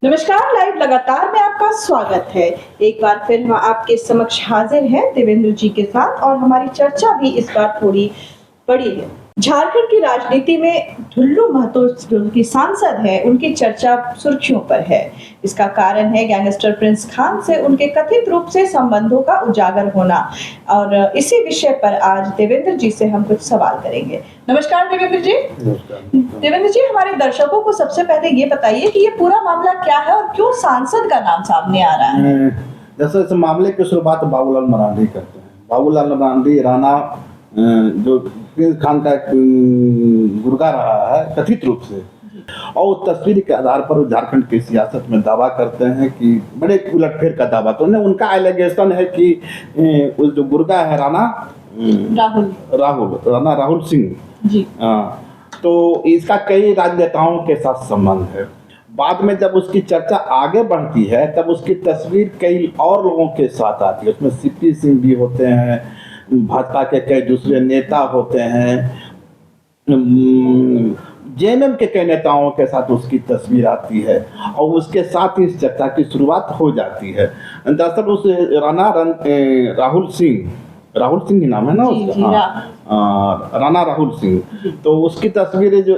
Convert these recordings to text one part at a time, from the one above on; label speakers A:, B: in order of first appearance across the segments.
A: नमस्कार, लाइव लगातार में आपका स्वागत है। एक बार फिर हम आपके समक्ष हाजिर हैं देवेंद्र जी के साथ और हमारी चर्चा भी इस बार थोड़ी बड़ी है। झारखंड की राजनीति में ढुल्लू महतो जो उनकी सांसद है, उनकी चर्चा सुर्खियों पर है। इसका कारण है गैंगस्टर प्रिंस खान से उनके कथित रूप से संबंधों का उजागर होना। और इसी विषय पर आज देवेंद्र जी से हम कुछ सवाल करेंगे। नमस्कार देवेंद्र जी। देवेंद्र जी, हमारे दर्शकों को सबसे पहले ये बताइए कि ये पूरा मामला क्या है और क्यों सांसद का नाम सामने आ रहा है।
B: जैसे इस मामले की शुरुआत बाबूलाल मरांडी करते हैं। बाबूलाल मरांडी राणा जो प्रिंस खान का एक गुर्गा रहा है कथित रूप से, और उस तस्वीर के आधार पर झारखंड की सियासत में दावा करते हैं कि बड़े उलटफेर का दावा तो उनका एलिगेशन है कि उस जो गुर्गा है राहुल सिंह जी, तो इसका कई राजनेताओं के साथ संबंध है। बाद में जब उसकी चर्चा आगे बढ़ती है तब उसकी तस्वीर कई और लोगों के साथ आती है। उसमें सीपी सिंह भी होते हैं, भाजपा के कई दूसरे नेता होते हैं, जेएमएम के कई नेताओं के साथ उसकी तस्वीर आती है और उसके साथ ही इस चर्चा की शुरुआत हो जाती है। दरअसल उस राहुल सिंह ही नाम है ना उसका, राणा राहुल सिंह, तो उसकी तस्वीरें जो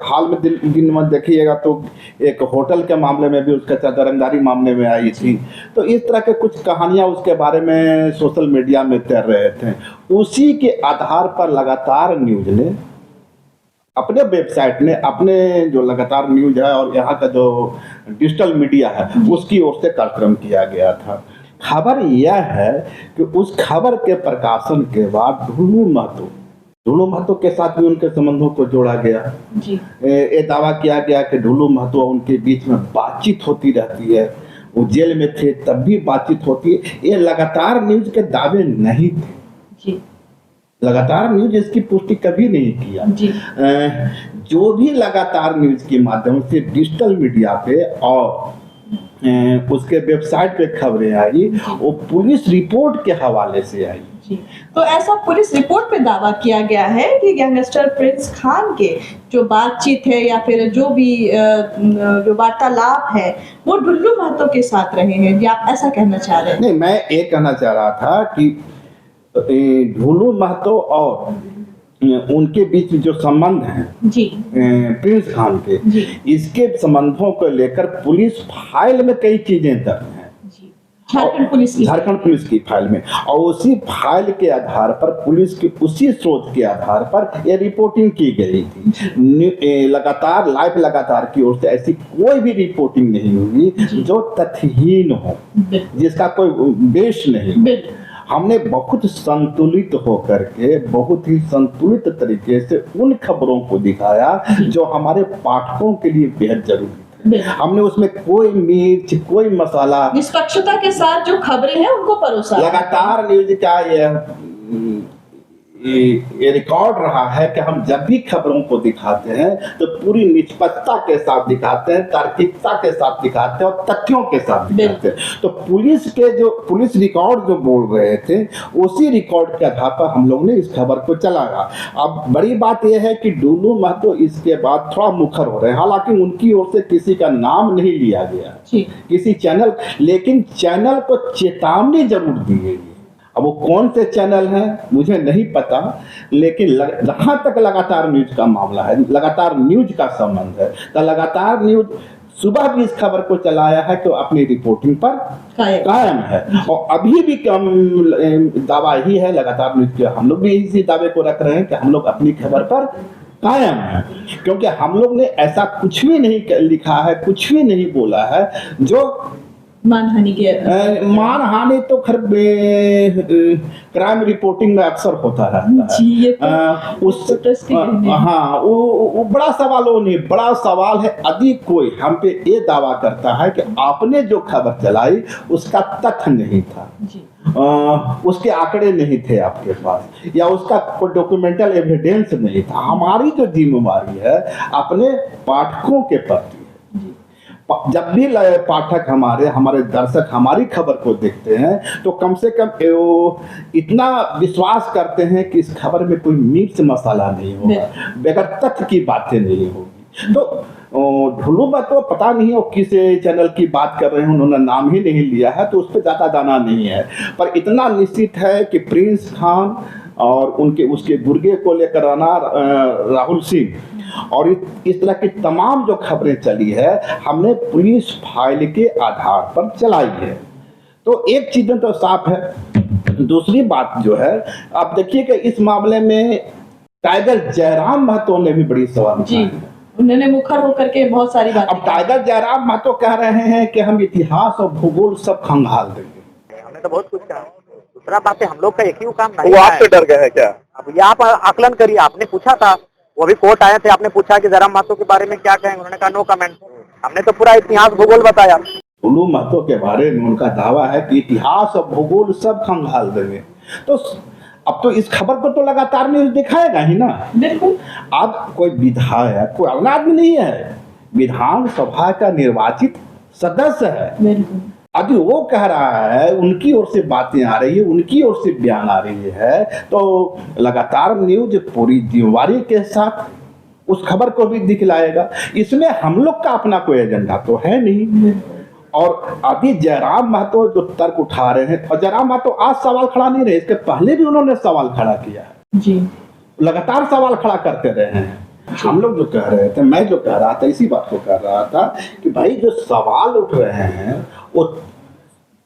B: हाल में दिन में देखिएगा तो एक होटल के मामले में भी उसका दरंगारी मामले में आई थी। तो इस तरह के कुछ कहानियां उसके बारे में सोशल मीडिया में तैर रहे थे। उसी के आधार पर लगातार न्यूज ने अपने वेबसाइट ने अपने जो लगातार न्यूज है और यहाँ का जो डिजिटल मीडिया है उसकी ओर से कार्यक्रम किया गया था। खबर यह है कि उस खबर के प्रकाशन के बाद ढुल्लू महतो के साथ भी उनके संबंधों को जोड़ा गया जी। ये दावा किया गया कि ढुल्लू महतो उनके बीच में बातचीत होती रहती है, वो जेल में थे तब भी बातचीत होती है। ये लगातार न्यूज के दावे नहीं थे जी। लगातार न्यूज इसकी पुष्टि कभी नहीं किया जी। जो भी लगातार न्यूज के माध्यम से डिजिटल मीडिया पे और उसके वेबसाइट पे खबरें आई, वो पुलिस रिपोर्ट के हवाले से आई जी।
A: तो ऐसा पुलिस रिपोर्ट पे दावा किया गया है कि गैंगस्टर प्रिंस खान के जो बातचीत है या फिर जो भी जो वार्तालाप है वो ढुल्लू महतो के साथ रहे हैं, या आप ऐसा कहना चाह रहे हैं?
B: नहीं, मैं ये कहना चाह रहा था कि ढुल्लू महतो और उनके बीच जो संबंध हैं जी प्रिंस खान के, इसके संबंधों को लेकर पुलिस फाइल में कई चीजें दर्ज हैं झारखंड पुलिस की फाइल में, और उसी फाइल के आधार पर पुलिस के उसी स्रोत के आधार पर यह रिपोर्टिंग की गई थी। लगातार की ओर से ऐसी कोई भी रिपोर्टिंग नहीं हुई जो तथ्यहीन हो, जिसका कोई बेस नहीं। हमने बहुत संतुलित होकर के बहुत ही संतुलित तरीके से उन खबरों को दिखाया जो हमारे पाठकों के लिए बेहद जरूरी थे। हमने उसमें कोई मिर्च कोई मसाला,
A: निष्पक्षता के साथ जो खबरें हैं उनको परोसा।
B: लगातार न्यूज का ये रिकॉर्ड रहा है कि हम जब भी खबरों को दिखाते हैं तो पूरी निष्पक्षता के साथ दिखाते हैं, तार्किकता के साथ दिखाते हैं और तथ्यों के साथ दिखाते हैं। तो पुलिस रिकॉर्ड जो बोल रहे थे उसी रिकॉर्ड के आधार पर हम लोग ने इस खबर को चलाया। अब बड़ी बात यह है कि ढुल्लू महतो इसके बाद थोड़ा मुखर हो रहे हैं, हालांकि उनकी ओर से किसी का नाम नहीं लिया गया किसी चैनल, लेकिन चैनल को चेतावनी जरूर दी गई। अब वो कौन से चैनल हैं मुझे नहीं पता, लेकिन जहां तक लगातार न्यूज का मामला है, लगातार न्यूज का संबंध है, तो लगातार न्यूज सुबह भी इस खबर को चलाया है कि अपनी रिपोर्टिंग पर कायम है, और अभी भी कम दावा ही है लगातार न्यूज के। हम लोग भी इसी दावे को रख रहे हैं कि हम लोग अपनी खबर पर कायम है, क्योंकि हम लोग ने ऐसा कुछ भी नहीं लिखा है, कुछ भी नहीं बोला है जो मानहानि तो क्राइम रिपोर्टिंग में अक्सर होता रहता है। वो बड़ा सवाल है यदि कोई हम पे ये दावा करता है कि आपने जो खबर चलाई उसका तथ्य नहीं था, उसके आंकड़े नहीं थे आपके पास, या उसका कोई डॉक्यूमेंटल एविडेंस नहीं था। हमारी जो जिम्मेवारी है अपने पाठकों के प्रति, जब भी पाठक हमारे दर्शक हमारी खबर को देखते हैं तो कम से कम इतना विश्वास करते हैं कि इस खबर में कोई मिर्च मसाला नहीं होगा, बगैर तथ्य की बातें नहीं होगी। तो ढुल्लू महतो पता नहीं वो किस चैनल की बात कर रहे हैं, उन्होंने नाम ही नहीं लिया है तो उस पर ज़्यादा दाना नहीं है। पर इतना निश्चित है कि प्रिंस खान और उनके उसके गुर्गे को लेकर राणा राहुल सिंह और इस तरह की तमाम जो खबरें चली है हमने पुलिस फाइल के आधार पर चलाई है। तो एक चीज़ तो साफ है। दूसरी बात जो है, आप देखिए कि इस मामले में टाइगर जयराम महतो ने भी बड़ी सवाल
A: जी, उन्होंने मुखर होकर के बहुत सारी बातें।
B: अब टाइगर जयराम महतो कह रहे हैं कि हम इतिहास और भूगोल सब खंगाल देंगे।
C: हमने तो बहुत कुछ कहा। दूसरा बात है हम लोग का एक ही काम नहीं
D: वो
C: है।
D: आपसे डर गए हैं क्या?
C: अब ये आप आकलन करिए। आपने पूछा था, वो भी कोर्ट आए थे, आपने पूछा कि जयराम महतो के बारे में क्या कहेंगे, उन्होंने कहा नो कमेंट। हमने तो पूरा इतिहास भूगोल बताया।
B: ढुल्लू महतो के बारे में उनका दावा है कि इतिहास और भूगोल सब खंगाल देंगे। तो अब तो इस खबर को तो लगातार न्यूज दिखाएगा ही ना।
A: बिल्कुल।
B: अब कोई विधायक कोई आम आदमी नहीं है, विधानसभा का निर्वाचित सदस्य है।
A: बिल्कुल।
B: अभी वो कह रहा है, उनकी ओर से बातें आ रही है, उनकी ओर से बयान आ रही है, तो लगातार न्यूज पूरी जिम्मेवारी के साथ उस खबर को भी दिखलाएगा। इसमें हम लोग का अपना कोई एजेंडा तो है नहीं। और अभी जयराम महतो जो तर्क उठा रहे हैं, और जयराम महतो आज सवाल खड़ा नहीं रहे, इसके पहले भी उन्होंने सवाल खड़ा किया है
A: जी, लगातार
B: सवाल खड़ा करते रहे हैं। हम लोग जो कह रहे थे, मैं जो कह रहा था इसी बात को कह रहा था कि भाई जो सवाल उठ रहे हैं वो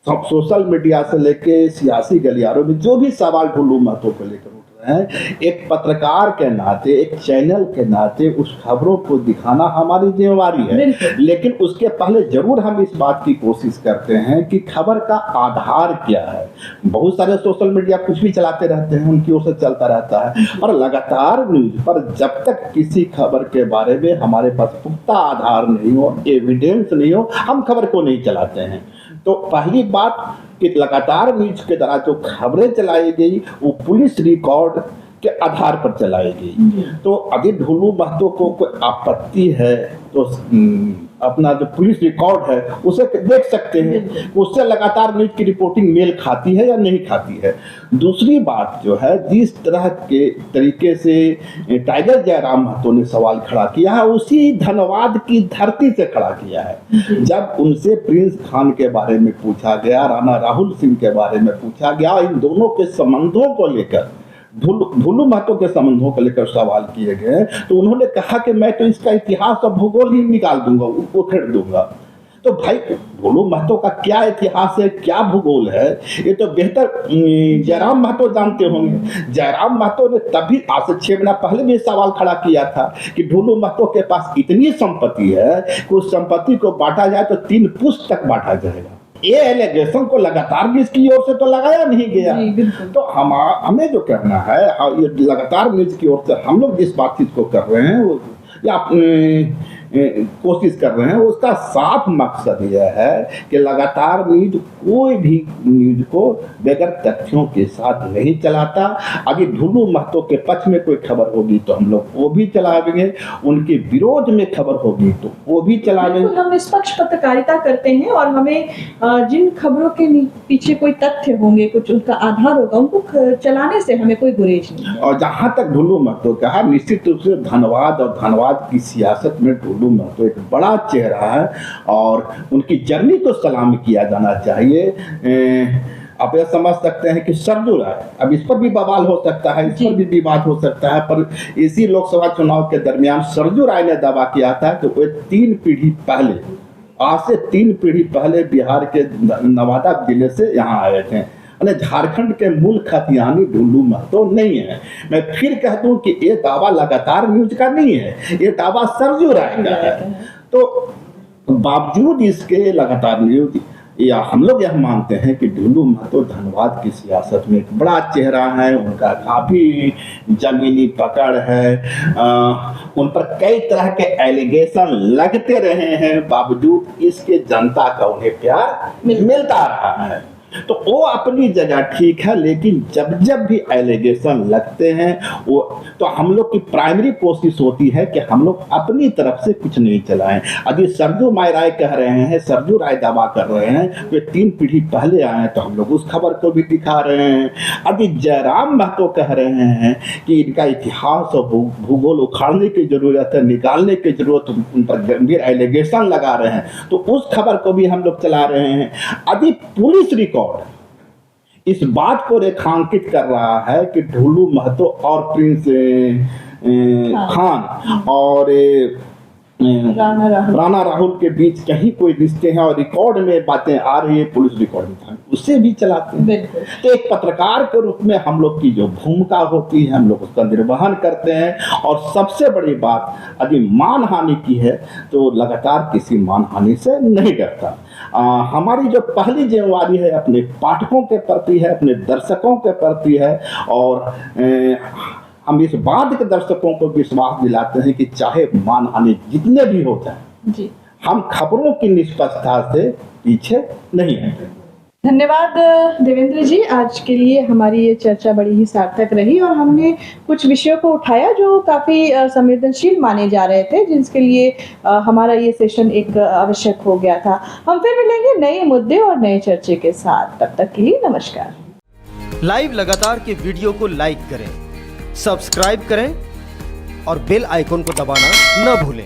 B: सब सोशल मीडिया से लेके सियासी गलियारों में जो भी सवाल ढुल्लू महतो को लेकर उठ रहे हैं, एक पत्रकार के नाते, एक चैनल के नाते उस खबरों को दिखाना हमारी जिम्मेवारी है। लेकिन उसके पहले जरूर हम इस बात की कोशिश करते हैं कि खबर का आधार क्या है। बहुत सारे सोशल मीडिया कुछ भी चलाते रहते हैं, उनकी ओर से चलता रहता है, और लगातार न्यूज पर जब तक किसी खबर के बारे में हमारे पास पुख्ता आधार नहीं हो, एविडेंस नहीं हो, हम खबर को नहीं चलाते हैं। तो पहली बात कि लगातार न्यूज के द्वारा जो खबरें चलाई गई वो पुलिस रिकॉर्ड के आधार पर चलाई गई। तो अभी ढुल्लू महतो को कोई आपत्ति है तो अपना जो पुलिस रिकॉर्ड है उसे देख सकते हैं, उससे लगातार न्यूज की रिपोर्टिंग मेल खाती है या नहीं खाती है। दूसरी बात जो है, जिस तरह के तरीके से टाइगर जयराम महतो ने सवाल खड़ा किया है, उसी धनबाद की धरती से खड़ा किया है। जब उनसे प्रिंस खान के बारे में पूछा गया, राणा राहुल सिंह के बारे में पूछा गया, इन दोनों के संबंधों को लेकर, ढुल्लू महतो के संबंधों को लेकर सवाल किए गए, तो उन्होंने कहा कि मैं तो इसका इतिहास और भूगोल ही निकाल दूंगा, उखेड़ दूंगा। तो भाई ढुल्लू महतो का क्या इतिहास है, क्या भूगोल है, ये तो बेहतर जयराम महतो जानते होंगे। जयराम महतो ने तभी आज से 6 महीना पहले भी सवाल खड़ा किया था कि ढुल्लू महतो के पास इतनी संपत्ति है कि उस संपत्ति को बांटा जाए तो 3 पुश्त तक बांटा जाएगा। ये एलिगेशन को लगातार भी इसकी ओर से तो लगाया नहीं गया। तो हमें जो कहना है, ये लगातार न्यूज की ओर से हम लोग जिस बातचीत को कर रहे हैं या कोशिश कर रहे हैं, उसका साफ मकसद यह है कि लगातार न्यूज कोई भी न्यूज को बगैर तथ्यों के साथ नहीं चलाता। अभी ढुल्लू महतो के पक्ष में कोई खबर होगी तो हम लोग वो भी चलाएंगे, उनके विरोध में खबर होगी तो वो भी चलाएंगे।
A: हम निष्पक्ष पत्रकारिता करते हैं और हमें जिन खबरों के पीछे कोई तथ्य होंगे, कुछ उनका आधार होगा, उनको चलाने से हमें कोई गुरेज नहीं।
B: और जहाँ तक ढुल्लू महतो कहा, निश्चित रूप से धनबाद और धनबाद की सियासत में ढुल्लू महतो एक बड़ा चेहरा है और उनकी जर्नी को सलाम किया जाना चाहिए। आप यह समझ सकते हैं कि सरजू राय, अब इस पर भी बवाल हो सकता है, इस पर भी विवाद हो सकता है, पर इसी लोकसभा चुनाव के दरमियान सरजू राय ने दावा किया था कि वो 3 पीढ़ी पहले, आज से 3 पीढ़ी पहले बिहार के नवादा जिले से यहाँ आए थे। झारखंड के मूल खतियानी ढुल्लू महतो नहीं है। मैं फिर कह दूं कि ये दावा लगातार न्यूज का नहीं है, ये दावा सरजू राय का है। तो बावजूद इसके लगातार न्यूज या हम लोग यह मानते हैं कि ढुल्लू महतो धनबाद की सियासत में एक बड़ा चेहरा है, उनका काफ़ी जमीनी पकड़ है, उन पर कई तरह के एलिगेशन लगते रहे हैं, बावजूद इसके जनता का उन्हें प्यार मिलता रहा है। तो वो अपनी जगह ठीक है, लेकिन जब जब भी एलिगेशन लगते हैं वो तो हम लोग की प्राइमरी कोशिश होती है कि हम लोग अपनी तरफ से कुछ नहीं चलाएं। यदि सरजू राय कह रहे हैं, सरजू राय दावा कर रहे हैं वे 3 पीढ़ी पहले आए हैं, तो हम लोग उस खबर को भी दिखा रहे हैं। यदि जयराम महतो कह रहे हैं कि इनका इतिहास और भूगोल उखाड़ने की जरूरत है, निकालने की जरूरत, उन पर गंभीर एलिगेशन लगा रहे हैं, तो उस खबर को भी हम लोग चला रहे हैं। यदि पुलिस रिकॉर्ड इस बात को रेखांकित कर रहा है कि ढुलू महतो और प्रिंस खान और राणा राहुल के बीच कहीं कोई रिश्ते हैं और रिकॉर्ड में बातें आ रही है, पुलिस रिकॉर्ड में उससे भी चलाते हैं। तो एक पत्रकार के रूप में हम लोग की जो भूमिका होती है हम लोग उसका निर्वहन करते हैं। और सबसे बड़ी बात, यदि मानहानि की है तो लगातार किसी मानहानि से नहीं डरता। हमारी जो पहली जिम्मेवारी है अपने पाठकों के प्रति है, अपने दर्शकों के प्रति है, और हम इस बात के दर्शकों को विश्वास दिलाते हैं कि चाहे मानहानि जितने भी होते हैं
A: जी,
B: हम खबरों की निष्पक्षता से पीछे नहीं हटेंगे।
A: धन्यवाद देवेंद्र जी। आज के लिए हमारी ये चर्चा बड़ी ही सार्थक रही और हमने कुछ विषयों को उठाया जो काफ़ी संवेदनशील माने जा रहे थे, जिसके लिए हमारा ये सेशन एक आवश्यक हो गया था। हम फिर मिलेंगे नए मुद्दे और नए चर्चे के साथ, तब तक के लिए नमस्कार।
D: लाइव लगातार के वीडियो को लाइक करें, सब्सक्राइब करें और बेल आइकन को दबाना न भूलें।